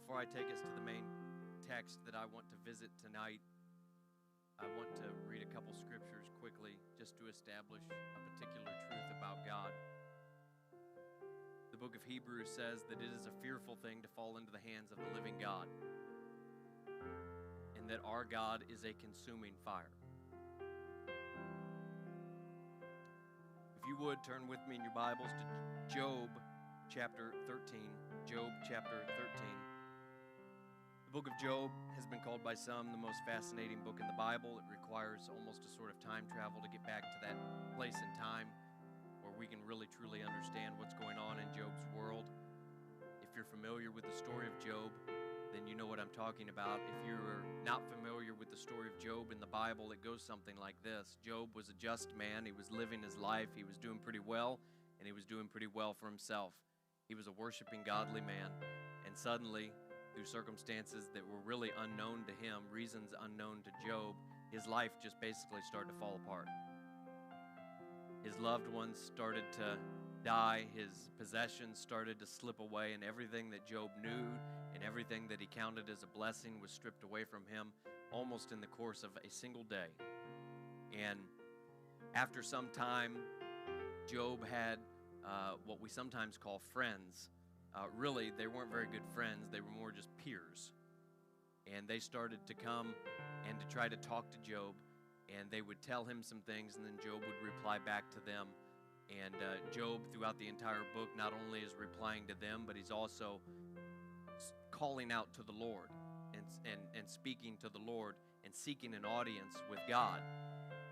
Before I take us to the main text that I want to visit tonight, I want to read a couple scriptures quickly just to establish a particular truth about God. The book of Hebrews says that it is a fearful thing to fall into the hands of the living God, and that our God is a consuming fire. If you would, turn with me in your Bibles to Job chapter 13. Job chapter 13. The book of Job has been called by some the most fascinating book in the Bible. It requires almost a sort of time travel to get back to that place in time where we can really truly understand what's going on in Job's world. If you're familiar with the story of Job, then you know what I'm talking about. If you're not familiar with the story of Job in the Bible, it goes something like this. Job was a just man. He was living his life. He was doing pretty well, and he was doing pretty well for himself. He was a worshiping, godly man, and suddenly, through circumstances that were really unknown to him, reasons unknown to Job, his life just basically started to fall apart. His loved ones started to die, his possessions started to slip away, and everything that Job knew and everything that he counted as a blessing was stripped away from him almost in the course of a single day. And after some time, Job had what we sometimes call friends. Really, they weren't very good friends. They were more just peers. And they started to come and to try to talk to Job, and they would tell him some things, and then Job would reply back to them. And Job, throughout the entire book, not only is replying to them, but he's also calling out to the Lord and speaking to the Lord and seeking an audience with God.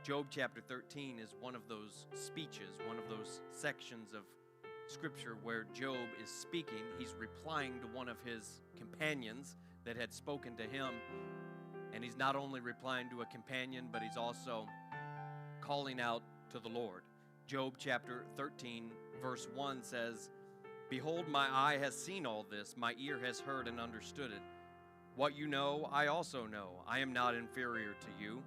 Job chapter 13 is one of those speeches, one of those sections of Scripture where Job is speaking. He's replying to one of his companions that had spoken to him, and he's not only replying to a companion, but he's also calling out to the Lord. Job chapter 13 verse 1 says, "Behold, my eye has seen all this, my ear has heard and understood it. What you know, I also know. I am not inferior to you,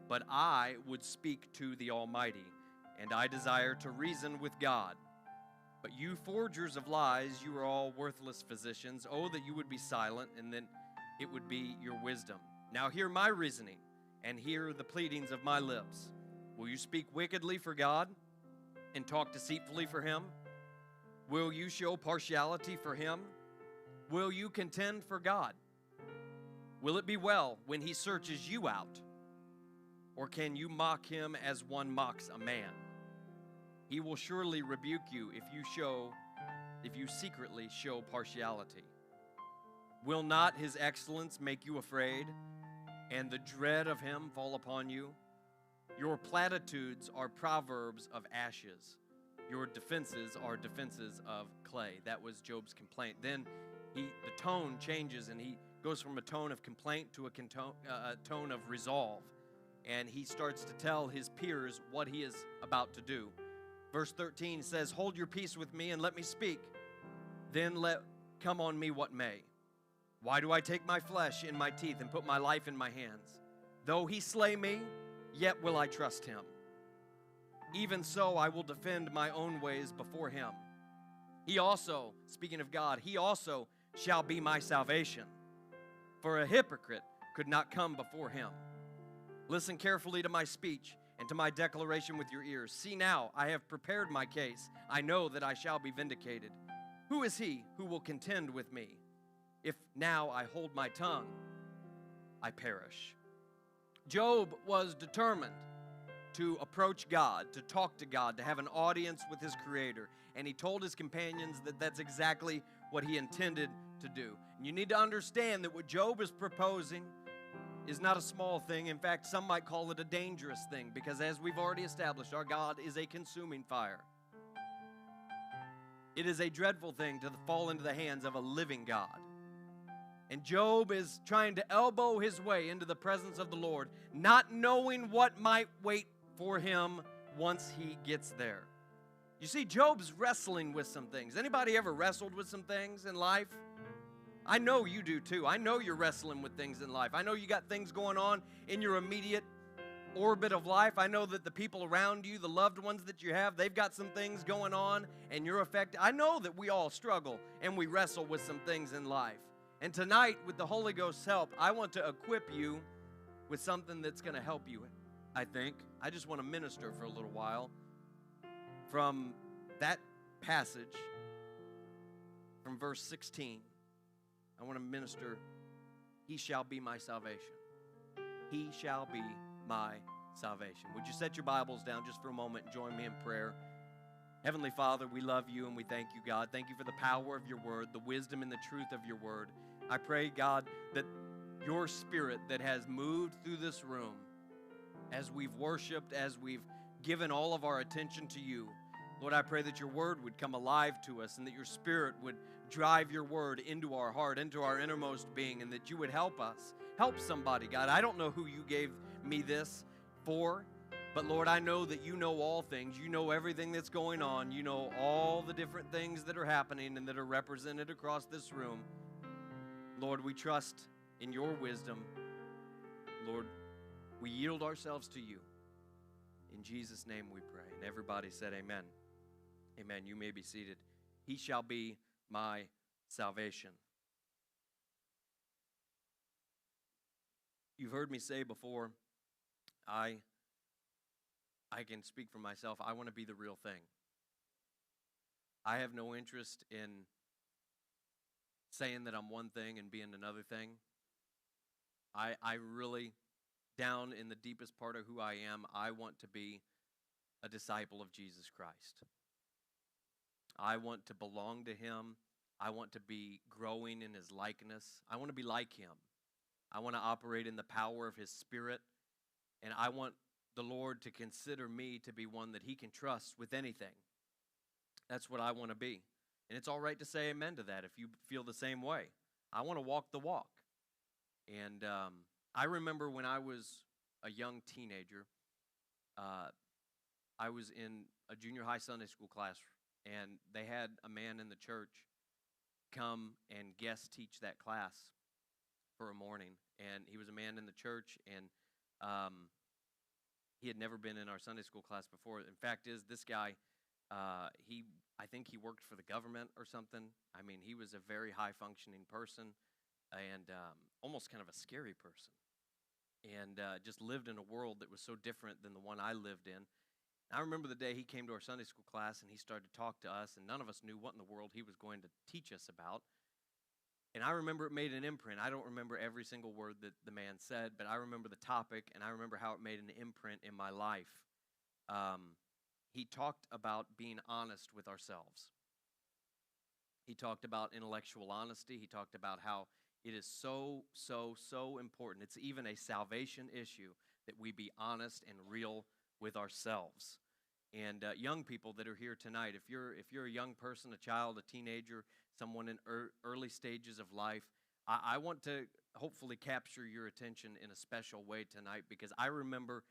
but I would speak to the Almighty, and I desire to reason with God. But you forgers of lies, you are all worthless physicians. Oh, that you would be silent, and then it would be your wisdom. Now hear my reasoning, and hear the pleadings of my lips. Will you speak wickedly for God, and talk deceitfully for him? Will you show partiality for him? Will you contend for God? Will it be well when he searches you out? Or can you mock him as one mocks a man? He will surely rebuke you if you secretly show partiality. Will not his excellence make you afraid, and the dread of him fall upon you? Your platitudes are proverbs of ashes. Your defenses are defenses of clay." That was Job's complaint. Then the tone changes, and he goes from a tone of complaint to a tone of resolve. And he starts to tell his peers what he is about to do. Verse 13 says, "Hold your peace with me and let me speak. Then let come on me what may. Why do I take my flesh in my teeth and put my life in my hands? Though he slay me, yet will I trust him. Even so I will defend my own ways before him. He also," speaking of God, "he also shall be my salvation. For a hypocrite could not come before him. Listen carefully to my speech and to my declaration with your ears. See now, I have prepared my case. I know that I shall be vindicated. Who is he who will contend with me? If now I hold my tongue, I perish." Job was determined to approach God, to talk to God, to have an audience with his Creator. And he told his companions that that's exactly what he intended to do. And you need to understand that what Job is proposing is not a small thing. In fact, some might call it a dangerous thing, because as we've already established, our God is a consuming fire. It is a dreadful thing to fall into the hands of a living God. And Job is trying to elbow his way into the presence of the Lord, not knowing what might wait for him once he gets there. You see, Job's wrestling with some things. Anybody ever wrestled with some things in life? I know you do too. I know you're wrestling with things in life. I know you got things going on in your immediate orbit of life. I know that the people around you, the loved ones that you have, they've got some things going on and you're affected. I know that we all struggle and we wrestle with some things in life. And tonight, with the Holy Ghost's help, I want to equip you with something that's going to help you, I think. I just want to minister for a little while from that passage, from verse 16. I want to minister, he shall be my salvation. He shall be my salvation. Would you set your Bibles down just for a moment and join me in prayer? Heavenly Father, we love you and we thank you, God. Thank you for the power of your word, the wisdom and the truth of your word. I pray, God, that your spirit that has moved through this room as we've worshiped, as we've given all of our attention to you, Lord, I pray that your word would come alive to us and that your spirit would drive your word into our heart, into our innermost being, and that you would help us. Help somebody, God. I don't know who you gave me this for, but Lord, I know that you know all things. You know everything that's going on. You know all the different things that are happening and that are represented across this room. Lord, we trust in your wisdom. Lord, we yield ourselves to you. In Jesus' name we pray. And everybody said amen. Amen. You may be seated. He shall be my salvation. You've heard me say before, I can speak for myself. I want to be the real thing. I have no interest in saying that I'm one thing and being another thing. I really, down in the deepest part of who I am, I want to be a disciple of Jesus Christ. I want to belong to him. I want to be growing in his likeness. I want to be like him. I want to operate in the power of his spirit. And I want the Lord to consider me to be one that he can trust with anything. That's what I want to be. And it's all right to say amen to that if you feel the same way. I want to walk the walk. And I remember when I was a young teenager, I was in a junior high Sunday school class, and they had a man in the church come and guest teach that class for a morning. And he was a man in the church, and he had never been in our Sunday school class before. In fact, this guy, I think he worked for the government or something. I mean, he was a very high-functioning person and almost kind of a scary person, and just lived in a world that was so different than the one I lived in. I remember the day he came to our Sunday school class, and he started to talk to us, and none of us knew what in the world he was going to teach us about. And I remember it made an imprint. I don't remember every single word that the man said, but I remember the topic, and I remember how it made an imprint in my life. He talked about being honest with ourselves. He talked about intellectual honesty. He talked about how it is so, so, so important. It's even a salvation issue that we be honest and real with ourselves. And young people that are here tonight, if you're a young person, a child, a teenager, someone in early stages of life, I want to hopefully capture your attention in a special way tonight, because I remember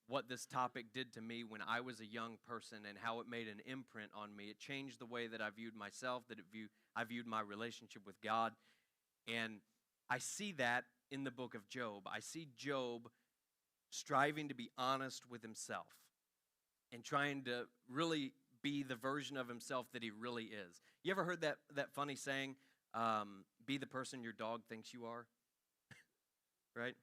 what this topic did to me when I was a young person and how it made an imprint on me. It changed the way that I viewed myself, I viewed my relationship with God. And I see that in the book of Job. I see Job striving to be honest with himself and trying to really be the version of himself that he really is. You ever heard that funny saying, be the person your dog thinks you are? Right?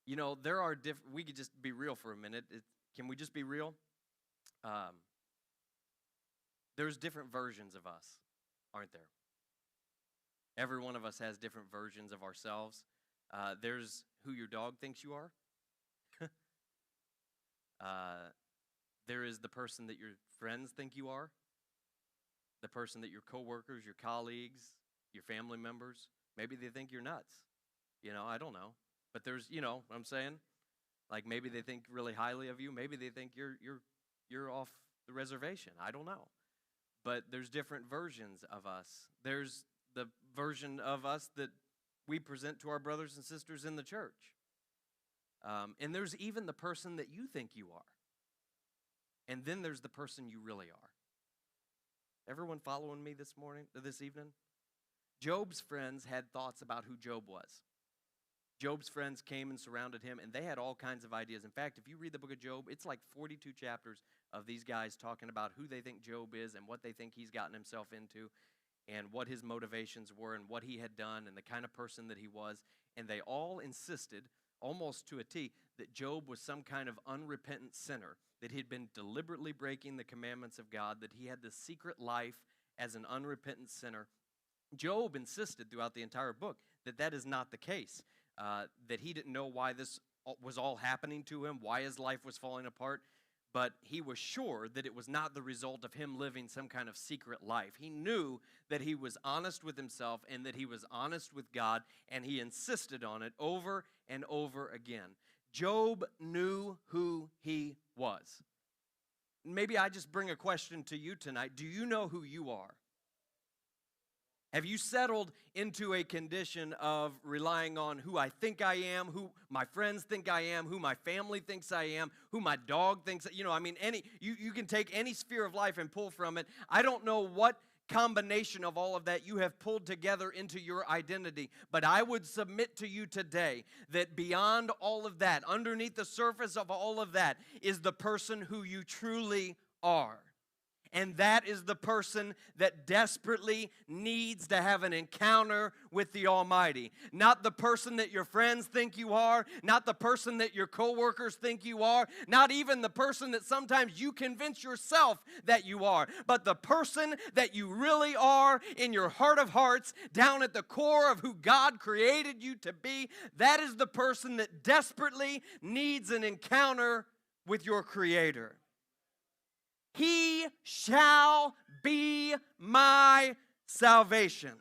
You know, there are different, we could just be real for a minute. Can we just be real? There's different versions of us, aren't there? Every one of us has different versions of ourselves. There's who your dog thinks you are. There is the person that your friends think you are, the person that your coworkers, your colleagues, your family members, maybe they think you're nuts. You know, I don't know. But there's, you know what I'm saying? Like maybe they think really highly of you. Maybe they think you're off the reservation. I don't know. But there's different versions of us. There's the version of us that we present to our brothers and sisters in the church. And there's even the person that you think you are. And then there's the person you really are. Everyone following me this evening? Job's friends had thoughts about who Job was. Job's friends came and surrounded him, and they had all kinds of ideas. In fact, if you read the book of Job, it's like 42 chapters of these guys talking about who they think Job is and what they think he's gotten himself into. and what his motivations were and what he had done and the kind of person that he was. And they all insisted, almost to a T, that Job was some kind of unrepentant sinner, that he'd been deliberately breaking the commandments of God, that he had this secret life as an unrepentant sinner. Job insisted throughout the entire book that that is not the case, that he didn't know why this was all happening to him, why his life was falling apart, but he was sure that it was not the result of him living some kind of secret life. He knew that he was honest with himself and that he was honest with God, and he insisted on it over and over again. Job knew who he was. Maybe I just bring a question to you tonight. Do you know who you are? Have you settled into a condition of relying on who I think I am, who my friends think I am, who my family thinks I am, who my dog thinks, you can take any sphere of life and pull from it. I don't know what combination of all of that you have pulled together into your identity, but I would submit to you today that beyond all of that, underneath the surface of all of that, is the person who you truly are. And that is the person that desperately needs to have an encounter with the Almighty. Not the person that your friends think you are, not the person that your coworkers think you are, not even the person that sometimes you convince yourself that you are, but the person that you really are in your heart of hearts, down at the core of who God created you to be. That is the person that desperately needs an encounter with your Creator. He shall be my salvation.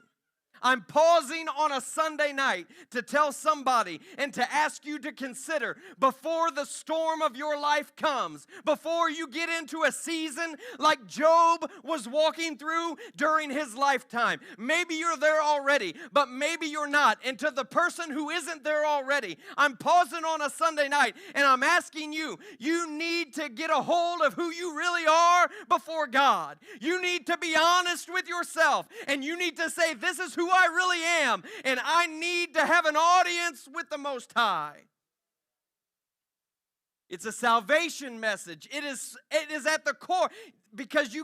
I'm pausing on a Sunday night to tell somebody and to ask you to consider, before the storm of your life comes, before you get into a season like Job was walking through during his lifetime. Maybe you're there already, but maybe you're not. And to the person who isn't there already, I'm pausing on a Sunday night and I'm asking you, you need to get a hold of who you really are before God. You need to be honest with yourself, and you need to say, this is who I really am, and I need to have an audience with the Most High. It's a salvation message. It is at the core, because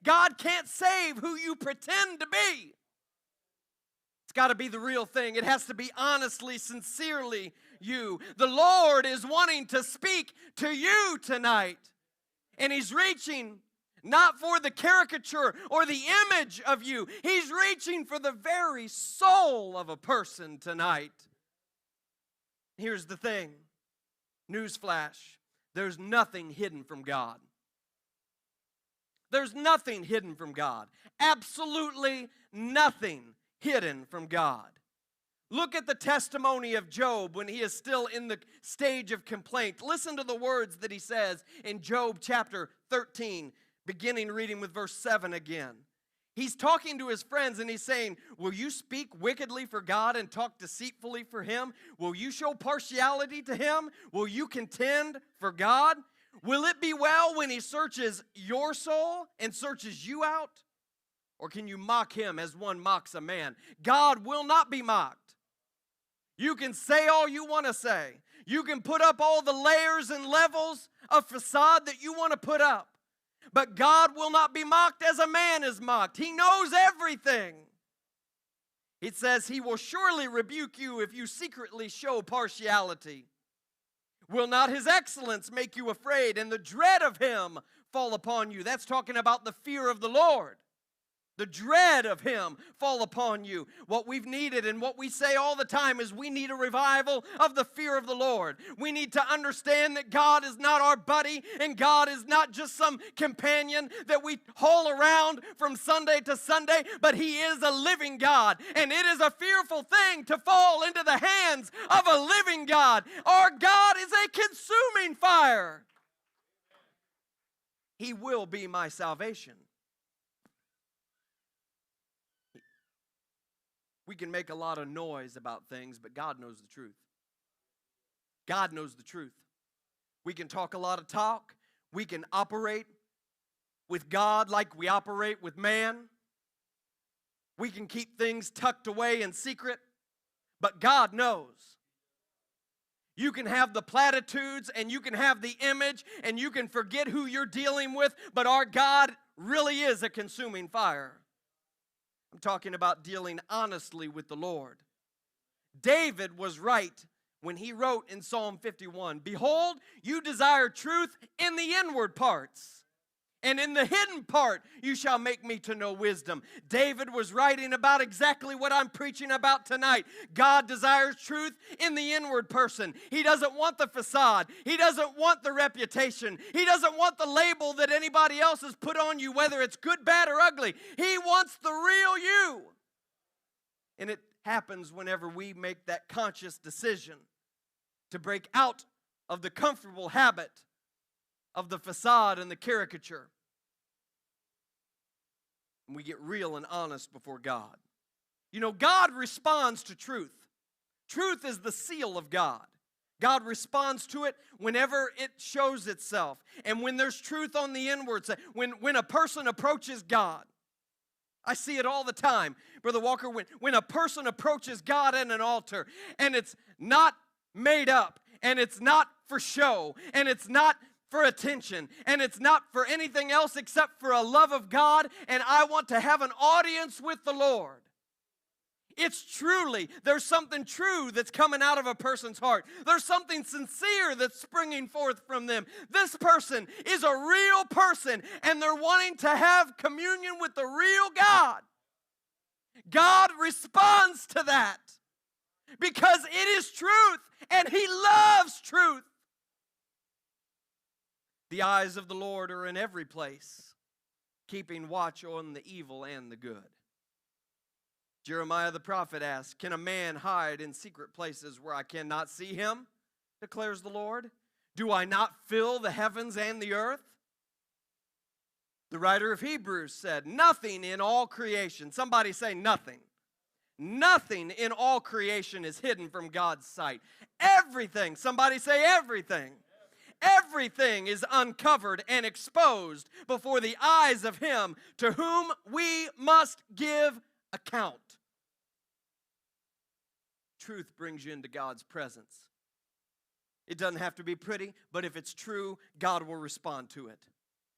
God can't save who you pretend to be. It's got to be the real thing. It has to be honestly, sincerely you. The Lord is wanting to speak to you tonight, and He's reaching not for the caricature or the image of you. He's reaching for the very soul of a person tonight. Here's the thing. Newsflash. There's nothing hidden from God. There's nothing hidden from God. Absolutely nothing hidden from God. Look at the testimony of Job when he is still in the stage of complaint. Listen to the words that he says in Job chapter 13. Beginning reading with verse 7 again. He's talking to his friends and he's saying, will you speak wickedly for God and talk deceitfully for Him? Will you show partiality to Him? Will you contend for God? Will it be well when He searches your soul and searches you out? Or can you mock Him as one mocks a man? God will not be mocked. You can say all you want to say. You can put up all the layers and levels of facade that you want to put up. But God will not be mocked as a man is mocked. He knows everything. It says He will surely rebuke you if you secretly show partiality. Will not His excellence make you afraid and the dread of Him fall upon you? That's talking about the fear of the Lord. The dread of Him fall upon you. What we've needed and what we say all the time is we need a revival of the fear of the Lord. We need to understand that God is not our buddy and God is not just some companion that we haul around from Sunday to Sunday, but He is a living God. And it is a fearful thing to fall into the hands of a living God. Our God is a consuming fire. He will be my salvation. We can make a lot of noise about things, but God knows the truth. God knows the truth. We can talk a lot of talk. We can operate with God like we operate with man. We can keep things tucked away in secret, but God knows. You can have the platitudes and you can have the image and you can forget who you're dealing with, but our God really is a consuming fire. I'm talking about dealing honestly with the Lord. David was right when he wrote in Psalm 51, "Behold, you desire truth in the inward parts, and in the hidden part you shall make me to know wisdom." David was writing about exactly what I'm preaching about tonight. God desires truth in the inward person. He doesn't want the facade. He doesn't want the reputation. He doesn't want the label that anybody else has put on you, whether it's good, bad, or ugly. He wants the real you. And it happens whenever we make that conscious decision to break out of the comfortable habit of the facade and the caricature. And we get real and honest before God. You know, God responds to truth. Truth is the seal of God. God responds to it whenever it shows itself. And when there's truth on the inwards, when a person approaches God, I see it all the time, Brother Walker, when a person approaches God at an altar and it's not made up and it's not for show and it's not for attention and it's not for anything else except for a love of God, and I want to have an audience with the Lord. It's truly, there's something true that's coming out of a person's heart. There's something sincere that's springing forth from them. This person is a real person, and they're wanting to have communion with the real God. God responds to that because it is truth, and He loves truth. The eyes of the Lord are in every place, keeping watch on the evil and the good. Jeremiah the prophet asks, "Can a man hide in secret places where I cannot see him?" declares the Lord. "Do I not fill the heavens and the earth?" The writer of Hebrews said, "Nothing in all creation," somebody say nothing. Nothing in all creation is hidden from God's sight. Everything, somebody say everything. Everything is uncovered and exposed before the eyes of Him to whom we must give account. Truth brings you into God's presence. It doesn't have to be pretty, but if it's true, God will respond to it.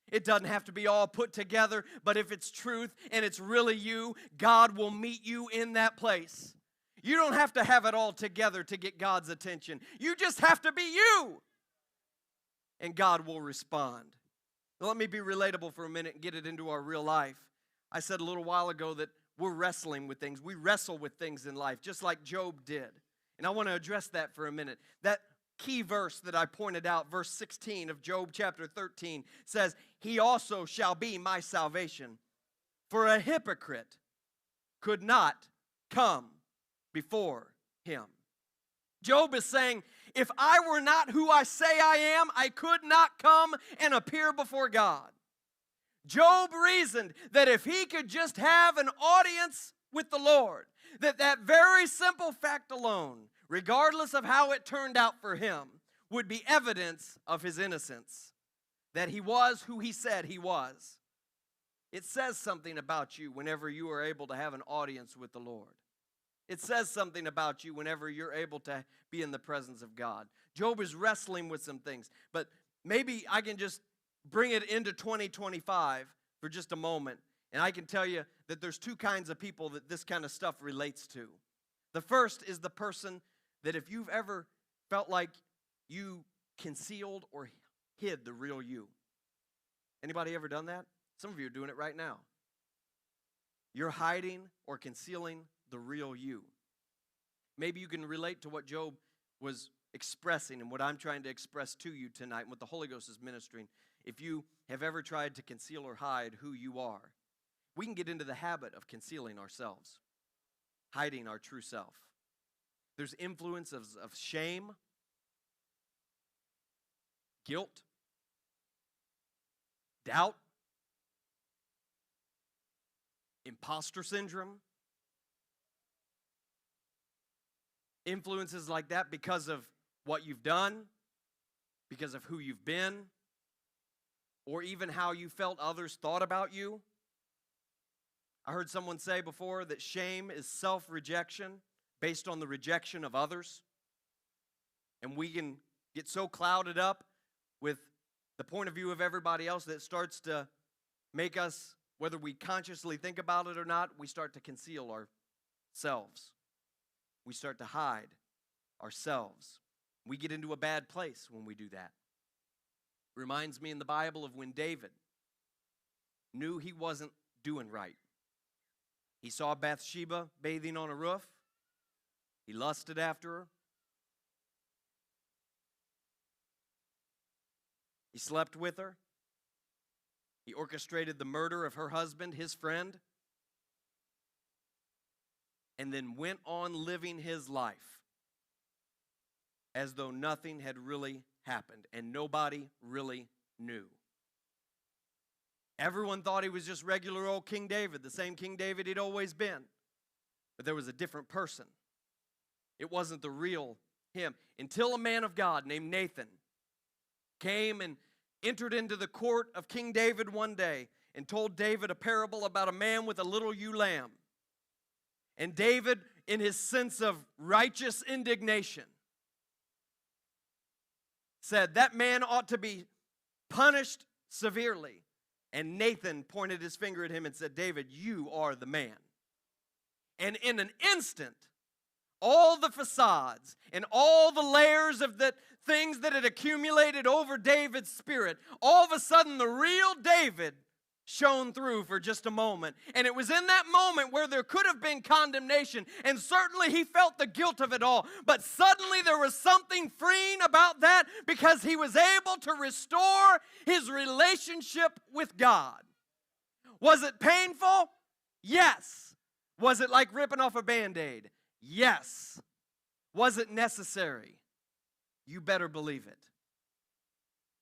It doesn't have to be all put together, but if it's truth and it's really you, God will meet you in that place. You don't have to have it all together to get God's attention. You just have to be you, and God will respond. Now, let me be relatable for a minute and get it into our real life. I said a little while ago that we're wrestling with things. We wrestle with things in life, just like Job did. And I want to address that for a minute. That key verse that I pointed out, verse 16 of Job chapter 13, says, "He also shall be my salvation, for a hypocrite could not come before him." Job is saying, if I were not who I say I am, I could not come and appear before God. Job reasoned that if he could just have an audience with the Lord, that very simple fact alone, regardless of how it turned out for him, would be evidence of his innocence, that he was who he said he was. It says something about you whenever you are able to have an audience with the Lord. It says something about you whenever you're able to be in the presence of God. Job is wrestling with some things, but maybe I can just bring it into 2025 for just a moment, and I can tell you that there's two kinds of people that this kind of stuff relates to. The first is the person that if you've ever felt like you concealed or hid the real you. Anybody ever done that? Some of you are doing it right now. You're hiding or concealing the real you. Maybe you can relate to what Job was expressing and what I'm trying to express to you tonight and what the Holy Ghost is ministering. If you have ever tried to conceal or hide who you are, we can get into the habit of concealing ourselves, hiding our true self. There's influence of shame, guilt, doubt, imposter syndrome, influences like that because of what you've done, because of who you've been, or even how you felt others thought about you. I heard someone say before that shame is self-rejection based on the rejection of others. And we can get so clouded up with the point of view of everybody else that it starts to make us Whether we consciously think about it or not, we start to conceal ourselves. We start to hide ourselves. We get into a bad place when we do that. Reminds me in the Bible of when David knew he wasn't doing right. He saw Bathsheba bathing on a roof. He lusted after her. He slept with her. He orchestrated the murder of her husband, his friend, and then went on living his life as though nothing had really happened and nobody really knew. Everyone thought he was just regular old King David, the same King David he'd always been. But there was a different person. It wasn't the real him. Until a man of God named Nathan came and entered into the court of King David one day and told David a parable about a man with a little ewe lamb. And David, in his sense of righteous indignation, said that man ought to be punished severely. And Nathan pointed his finger at him and said, David, you are the man. And in an instant, all the facades and all the layers of the things that had accumulated over David's spirit, all of a sudden the real David shone through for just a moment. And it was in that moment where there could have been condemnation, and certainly he felt the guilt of it all. But suddenly there was something freeing about that because he was able to restore his relationship with God. Was it painful? Yes. Was it like ripping off a Band-Aid? Yes. Was it necessary? You better believe it.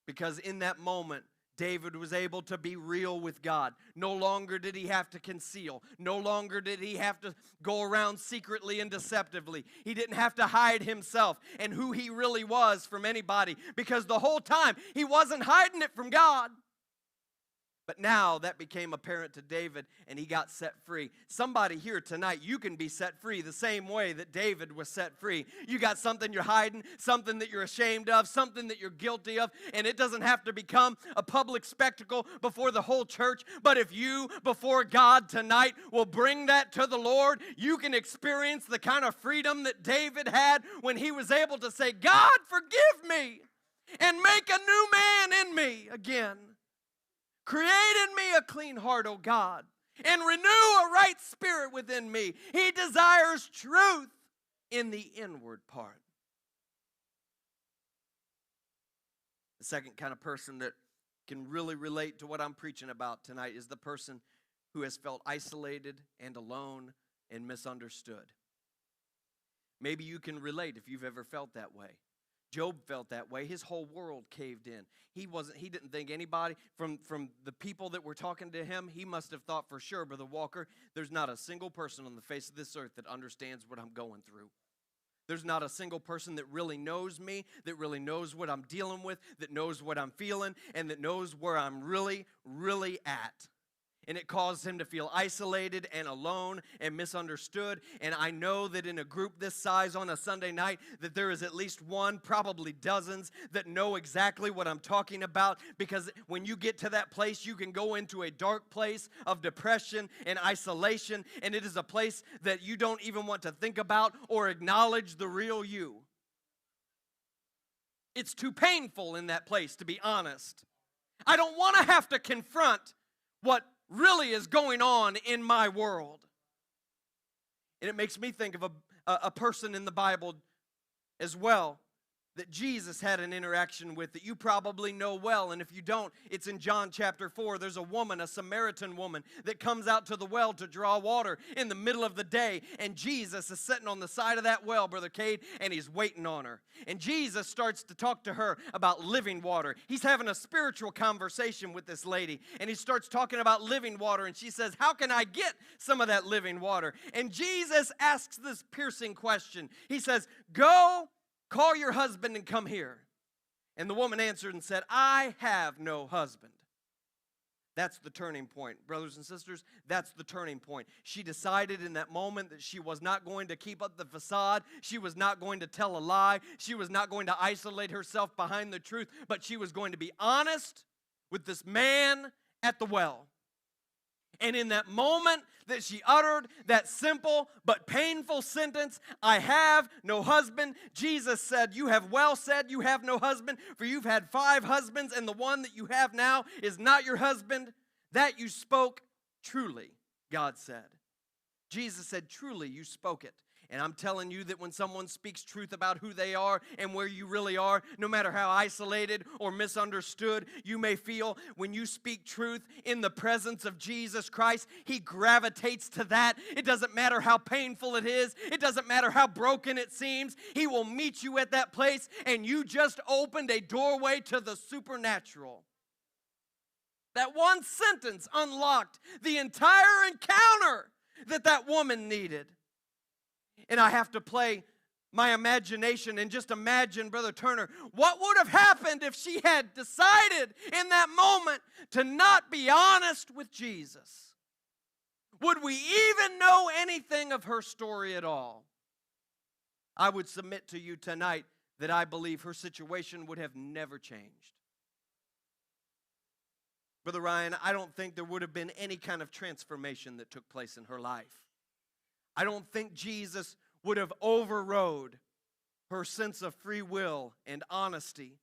Because in that moment, David was able to be real with God. No longer did he have to conceal. No longer did he have to go around secretly and deceptively. He didn't have to hide himself and who he really was from anybody, because the whole time he wasn't hiding it from God. But now that became apparent to David, and he got set free. Somebody here tonight, you can be set free the same way that David was set free. You got something you're hiding, something that you're ashamed of, something that you're guilty of, and it doesn't have to become a public spectacle before the whole church. But if you, before God tonight, will bring that to the Lord, you can experience the kind of freedom that David had when he was able to say, God, forgive me and make a new man in me again. Create in me a clean heart, O God, and renew a right spirit within me. He desires truth in the inward part. The second kind of person that can really relate to what I'm preaching about tonight is the person who has felt isolated and alone and misunderstood. Maybe you can relate if you've ever felt that way. Job felt that way. His whole world caved in. He didn't think anybody, from the people that were talking to him, he must have thought for sure, Brother Walker, there's not a single person on the face of this earth that understands what I'm going through. There's not a single person that really knows me, that really knows what I'm dealing with, that knows what I'm feeling, and that knows where I'm really, really at. And it caused him to feel isolated and alone and misunderstood. And I know that in a group this size on a Sunday night, that there is at least one, probably dozens, that know exactly what I'm talking about. Because when you get to that place, you can go into a dark place of depression and isolation. And it is a place that you don't even want to think about or acknowledge the real you. It's too painful in that place, to be honest. I don't want to have to confront what really is going on in my world. And it makes me think of a person in the Bible as well that Jesus had an interaction with that you probably know well. And if you don't, it's in John chapter 4. There's a woman, a Samaritan woman, that comes out to the well to draw water in the middle of the day. And Jesus is sitting on the side of that well, Brother Cade, and he's waiting on her. And Jesus starts to talk to her about living water. He's having a spiritual conversation with this lady. And he starts talking about living water. And she says, how can I get some of that living water? And Jesus asks this piercing question. He says, go, call your husband and come here. And the woman answered and said, I have no husband. That's the turning point. Brothers and sisters, that's the turning point. She decided in that moment that she was not going to keep up the facade. She was not going to tell a lie. She was not going to isolate herself behind the truth, but she was going to be honest with this man at the well. And in that moment that she uttered that simple but painful sentence, I have no husband, Jesus said, you have well said, you have no husband, for you've had 5 husbands, and the one that you have now is not your husband. That you spoke truly, God said. Jesus said, truly, you spoke it. And I'm telling you that when someone speaks truth about who they are and where you really are, no matter how isolated or misunderstood you may feel, when you speak truth in the presence of Jesus Christ, He gravitates to that. It doesn't matter how painful it is. It doesn't matter how broken it seems. He will meet you at that place, and you just opened a doorway to the supernatural. That one sentence unlocked the entire encounter that woman needed. And I have to play my imagination and just imagine, Brother Turner, what would have happened if she had decided in that moment to not be honest with Jesus? Would we even know anything of her story at all? I would submit to you tonight that I believe her situation would have never changed. Brother Ryan, I don't think there would have been any kind of transformation that took place in her life. I don't think Jesus would have overrode her sense of free will and honesty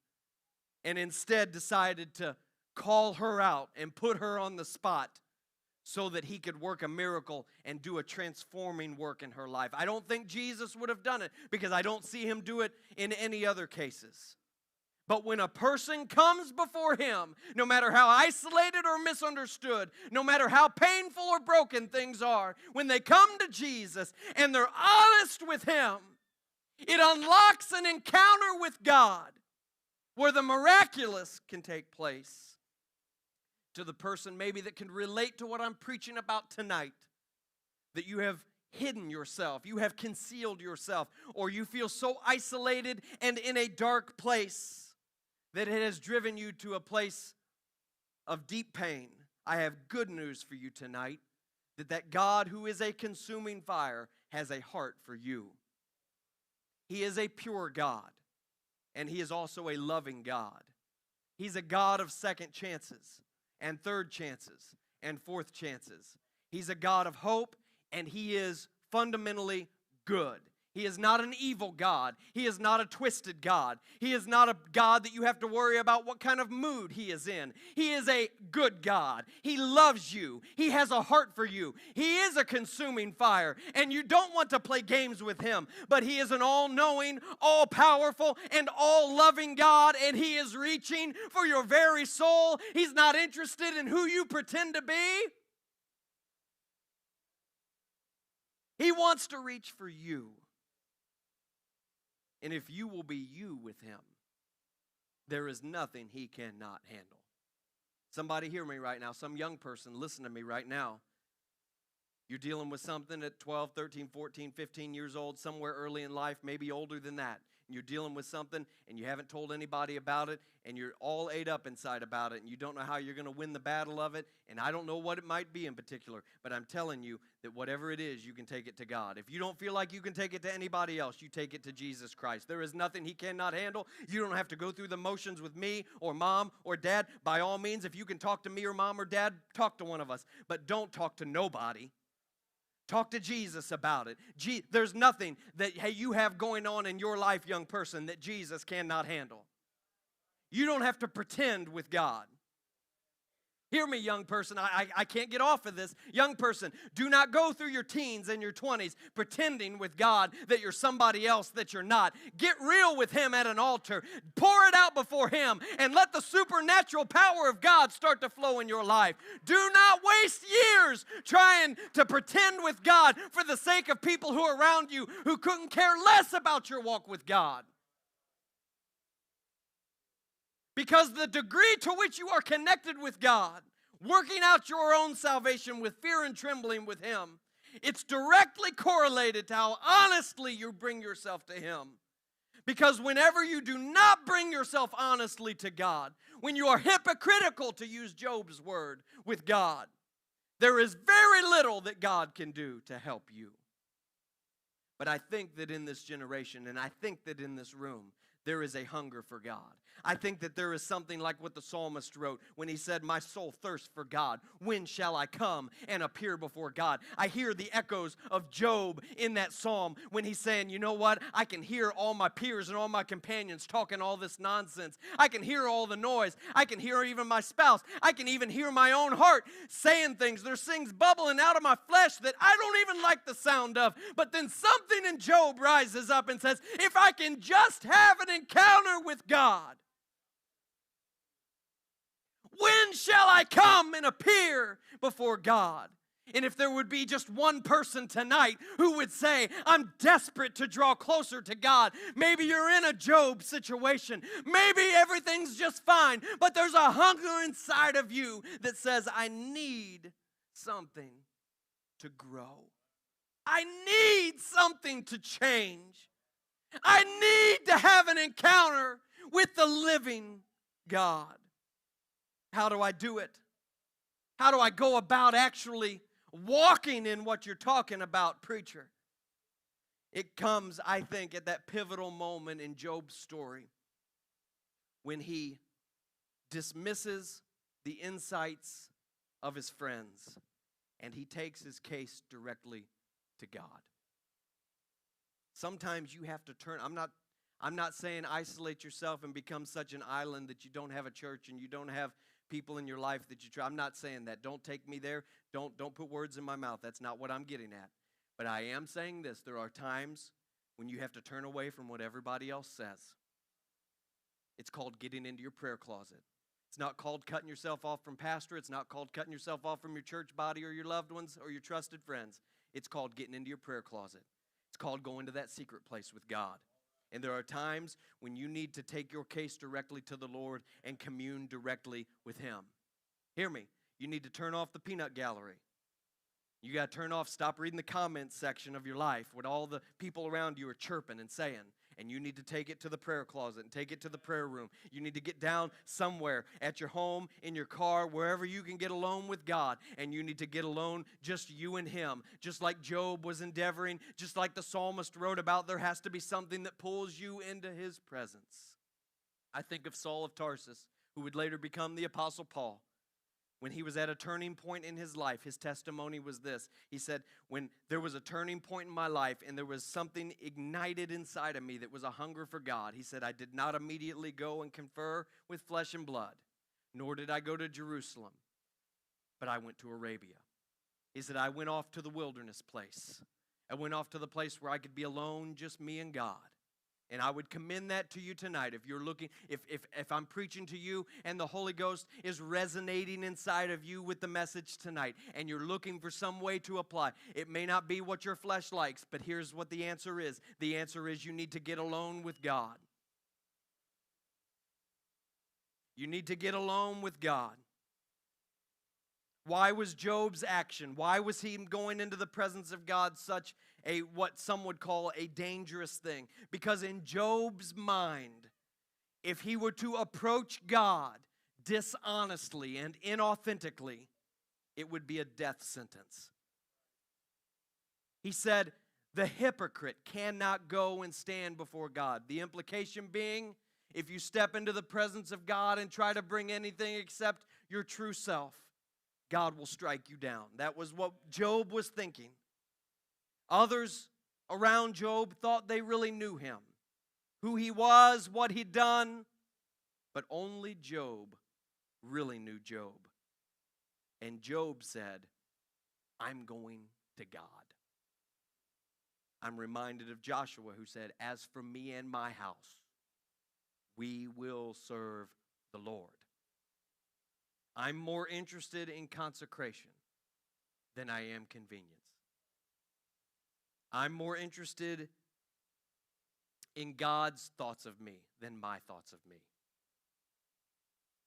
and instead decided to call her out and put her on the spot so that He could work a miracle and do a transforming work in her life. I don't think Jesus would have done it because I don't see Him do it in any other cases. But when a person comes before Him, no matter how isolated or misunderstood, no matter how painful or broken things are, when they come to Jesus and they're honest with Him, it unlocks an encounter with God where the miraculous can take place. To the person maybe that can relate to what I'm preaching about tonight, that you have hidden yourself, you have concealed yourself, or you feel so isolated and in a dark place that it has driven you to a place of deep pain. I have good news for you tonight, that God who is a consuming fire has a heart for you. He is a pure God, and He is also a loving God. He's a God of second chances, and third chances, and fourth chances. He's a God of hope, and He is fundamentally good. He is not an evil God. He is not a twisted God. He is not a God that you have to worry about what kind of mood He is in. He is a good God. He loves you. He has a heart for you. He is a consuming fire, and you don't want to play games with Him, but He is an all-knowing, all-powerful, and all-loving God, and He is reaching for your very soul. He's not interested in who you pretend to be. He wants to reach for you. And if you will be you with Him, there is nothing He cannot handle. Somebody hear me right now. Some young person, listen to me right now. You're dealing with something at 12, 13, 14, 15 years old, somewhere early in life, maybe older than that. And you're dealing with something and you haven't told anybody about it, and you're all ate up inside about it, and you don't know how you're going to win the battle of it, and I don't know what it might be in particular, but I'm telling you that whatever it is, you can take it to God. If you don't feel like you can take it to anybody else, you take it to Jesus Christ. There is nothing He cannot handle. You don't have to go through the motions with me or mom or dad. By all means, if you can talk to me or mom or dad, talk to one of us, but don't talk to nobody. Talk to Jesus about it. There's nothing that you have going on in your life, young person, that Jesus cannot handle. You don't have to pretend with God. Hear me, young person. I can't get off of this. Young person, do not go through your teens and your 20s pretending with God that you're somebody else that you're not. Get real with Him at an altar. Pour it out before Him and let the supernatural power of God start to flow in your life. Do not waste years trying to pretend with God for the sake of people who are around you who couldn't care less about your walk with God. Because the degree to which you are connected with God, working out your own salvation with fear and trembling with Him, it's directly correlated to how honestly you bring yourself to Him. Because whenever you do not bring yourself honestly to God, when you are hypocritical, to use Job's word, with God, there is very little that God can do to help you. But I think that in this generation, and I think that in this room, there is a hunger for God. I think that there is something like what the psalmist wrote when he said, my soul thirsts for God. When shall I come and appear before God? I hear the echoes of Job in that psalm when he's saying, you know what? I can hear all my peers and all my companions talking all this nonsense. I can hear all the noise. I can hear even my spouse. I can even hear my own heart saying things. There's things bubbling out of my flesh that I don't even like the sound of. But then something in Job rises up and says, if I can just have an encounter with God, when shall I come and appear before God? And if there would be just one person tonight who would say, I'm desperate to draw closer to God. Maybe you're in a Job situation. Maybe everything's just fine. But there's a hunger inside of you that says, I need something to grow. I need something to change. I need to have an encounter with the living God. How do I do it? How do I go about actually walking in what you're talking about, preacher? It comes, I think, at that pivotal moment in Job's story when he dismisses the insights of his friends and he takes his case directly to God. Sometimes you have to turn. I'm not saying isolate yourself and become such an island that you don't have a church and you don't have people in your life that you try. I'm not saying that. Don't take me there. Don't put words in my mouth. That's not what I'm getting at. But I am saying this. There are times when you have to turn away from what everybody else says. It's called getting into your prayer closet. It's not called cutting yourself off from pastor. It's not called cutting yourself off from your church body or your loved ones or your trusted friends. It's called getting into your prayer closet. It's called going to that secret place with God. And there are times when you need to take your case directly to the Lord and commune directly with Him. Hear me. You need to turn off the peanut gallery. You got to stop reading the comments section of your life, what all the people around you are chirping and saying. And you need to take it to the prayer closet and take it to the prayer room. You need to get down somewhere at your home, in your car, wherever you can get alone with God. And you need to get alone, just you and Him. Just like Job was endeavoring, just like the psalmist wrote about, there has to be something that pulls you into His presence. I think of Saul of Tarsus, who would later become the Apostle Paul. When he was at a turning point in his life, his testimony was this. He said, when there was a turning point in my life and there was something ignited inside of me that was a hunger for God, he said, I did not immediately go and confer with flesh and blood, nor did I go to Jerusalem, but I went to Arabia. He said, I went off to the wilderness place. I went off to the place where I could be alone, just me and God. And I would commend that to you tonight. If you're looking, if I'm preaching to you and the Holy Ghost is resonating inside of you with the message tonight, and you're looking for some way to apply, it may not be what your flesh likes, but here's what the answer is. The answer is you need to get alone with God. You need to get alone with God. Why was Job's action? Why was he going into the presence of God such a, what some would call a dangerous thing? Because in Job's mind, if he were to approach God dishonestly and inauthentically, it would be a death sentence. He said, the hypocrite cannot go and stand before God. The implication being, if you step into the presence of God and try to bring anything except your true self, God will strike you down. That was what Job was thinking. Others around Job thought they really knew him, who he was, what he'd done, but only Job really knew Job. And Job said, I'm going to God. I'm reminded of Joshua who said, as for me and my house, we will serve the Lord. I'm more interested in consecration than I am convenience. I'm more interested in God's thoughts of me than my thoughts of me.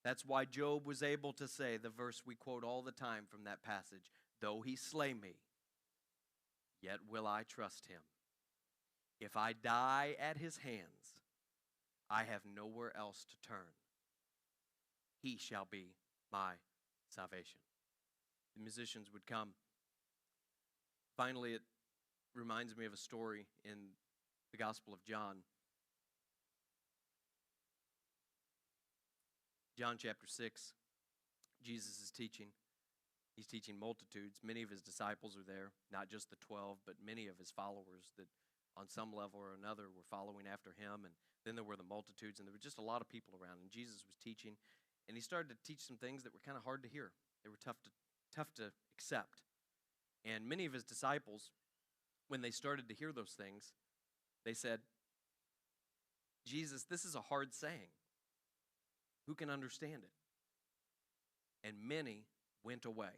That's why Job was able to say the verse we quote all the time from that passage, though he slay me, yet will I trust him. If I die at his hands, I have nowhere else to turn. He shall be my salvation. The musicians would come. Finally, it reminds me of a story in the Gospel of John. John chapter 6, Jesus is teaching. He's teaching multitudes. Many of his disciples are there, not just the 12, but many of his followers that on some level or another were following after him. And then there were the multitudes, and there were just a lot of people around. And Jesus was teaching, and he started to teach some things that were kind of hard to hear. They were tough to accept. And many of his disciples, when they started to hear those things, they said, Jesus, this is a hard saying. Who can understand it? And many went away.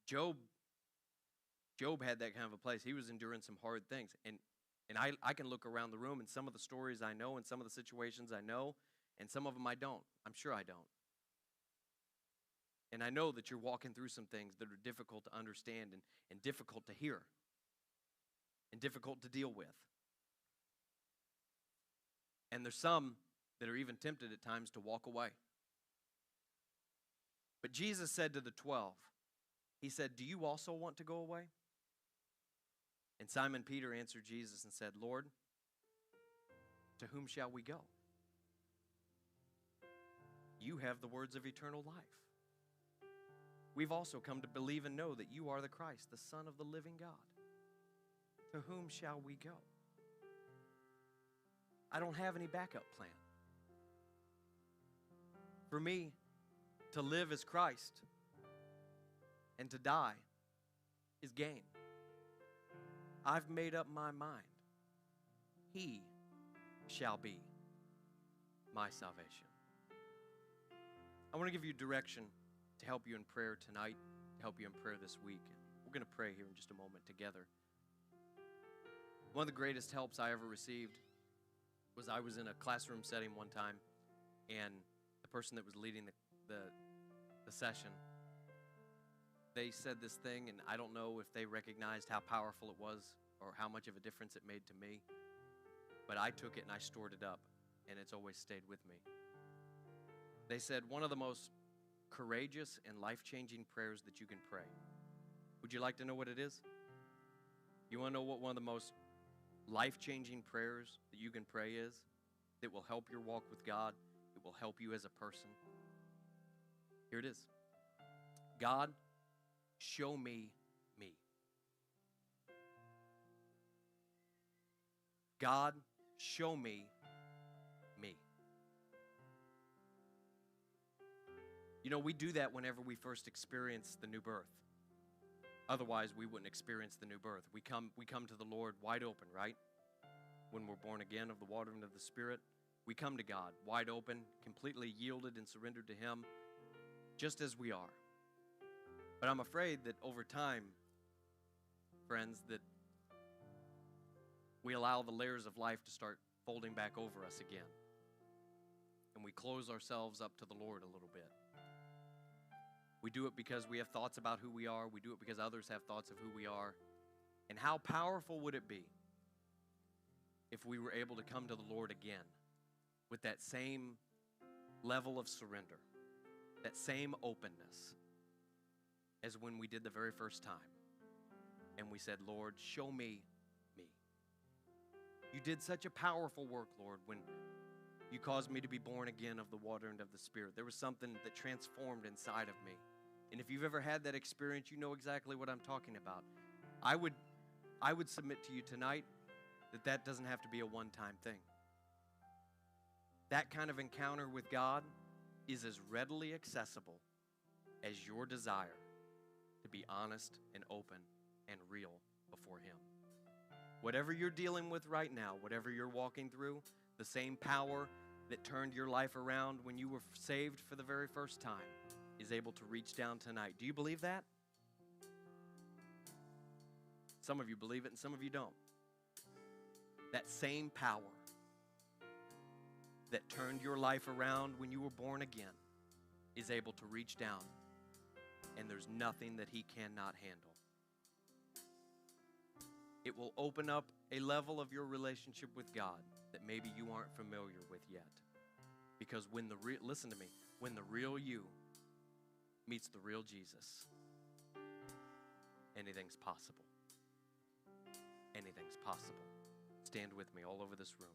Job had that kind of a place. He was enduring some hard things. And I can look around the room, and some of the stories I know and some of the situations I know, and some of them I don't. I'm sure I don't. And I know that you're walking through some things that are difficult to understand and difficult to hear and difficult to deal with. And there's some that are even tempted at times to walk away. But Jesus said to the 12, he said, do you also want to go away? And Simon Peter answered Jesus and said, Lord, to whom shall we go? You have the words of eternal life. We've also come to believe and know that you are the Christ, the Son of the living God. To whom shall we go? I don't have any backup plan. For me, to live is Christ, and to die is gain. I've made up my mind. He shall be my salvation. I want to give you direction to help you in prayer tonight, to help you in prayer this week. We're going to pray here in just a moment together. One of the greatest helps I ever received was I was in a classroom setting one time, and the person that was leading the session, they said this thing, and I don't know if they recognized how powerful it was or how much of a difference it made to me, but I took it and I stored it up, and it's always stayed with me. They said one of the most courageous and life-changing prayers that you can pray. Would you like to know what it is? You want to know what one of the most life-changing prayers that you can pray is? That will help your walk with God. It will help you as a person. Here it is. God, show me me. God, show me me. You know, we do that whenever we first experience the new birth. Otherwise, we wouldn't experience the new birth. We come to the Lord wide open, right? When we're born again of the water and of the Spirit, we come to God wide open, completely yielded and surrendered to Him, just as we are. But I'm afraid that over time, friends, that we allow the layers of life to start folding back over us again. And we close ourselves up to the Lord a little bit. We do it because we have thoughts about who we are. We do it because others have thoughts of who we are. And how powerful would it be if we were able to come to the Lord again with that same level of surrender, that same openness as when we did the very first time. And we said, Lord, show me me. You did such a powerful work, Lord, when you caused me to be born again of the water and of the Spirit. There was something that transformed inside of me. And if you've ever had that experience, you know exactly what I'm talking about. I would submit to you tonight that doesn't have to be a one-time thing. That kind of encounter with God is as readily accessible as your desire to be honest and open and real before Him. Whatever you're dealing with right now, whatever you're walking through, the same power that turned your life around when you were saved for the very first time is able to reach down tonight. Do you believe that? Some of you believe it and some of you don't. That same power that turned your life around when you were born again is able to reach down, and there's nothing that He cannot handle. It will open up a level of your relationship with God that maybe you aren't familiar with yet. Because listen to me, when the real you meets the real Jesus, anything's possible. Anything's possible. Stand with me all over this room.